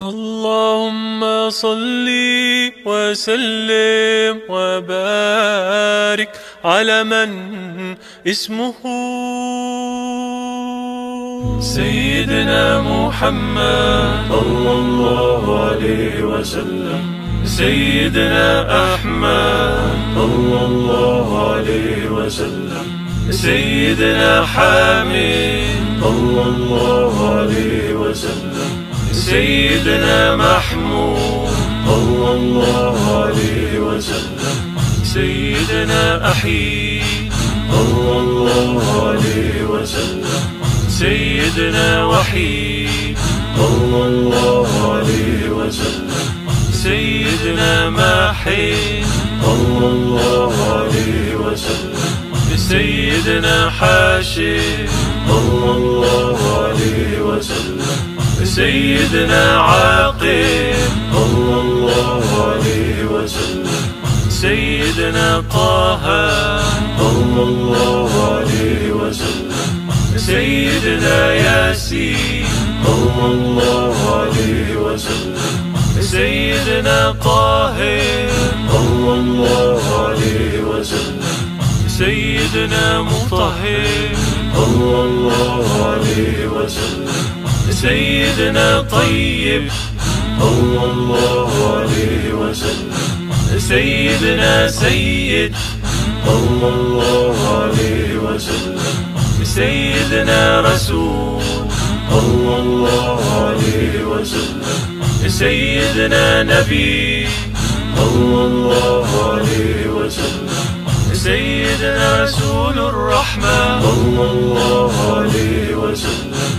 اللهم صل وسلم وبارك على من اسمه سيدنا محمد صلى الله عليه وسلم، سيدنا أحمد صلى الله عليه وسلم، سيدنا حميد صلى الله عليه وسلم، سيدنا محمود صلى الله عليه وسلم، سيدنا أحيي صلى الله عليه وسلم، سيدنا وحيد صلى الله عليه وسلم، سيدنا ماحي صلى الله عليه وسلم، سيدنا حاشي صلى الله عليه وسلم، سيدنا عاقب صلى الله عليه وسلم، سيدنا طه صلى الله عليه وسلم، سيدنا ياسين صلى الله عليه وسلم، سيدنا طاهر صلى الله عليه وسلم، سيدنا مطهر صلى الله عليه وسلم، سيدنا طيب صلى الله عليه وسلم، سيدنا سيد صلى الله عليه وسلم، سيدنا رسول صلى الله عليه وسلم، سيدنا نبي صلى الله عليه وسلم، سيدنا رسول الرحمة صلى الله عليه وسلم.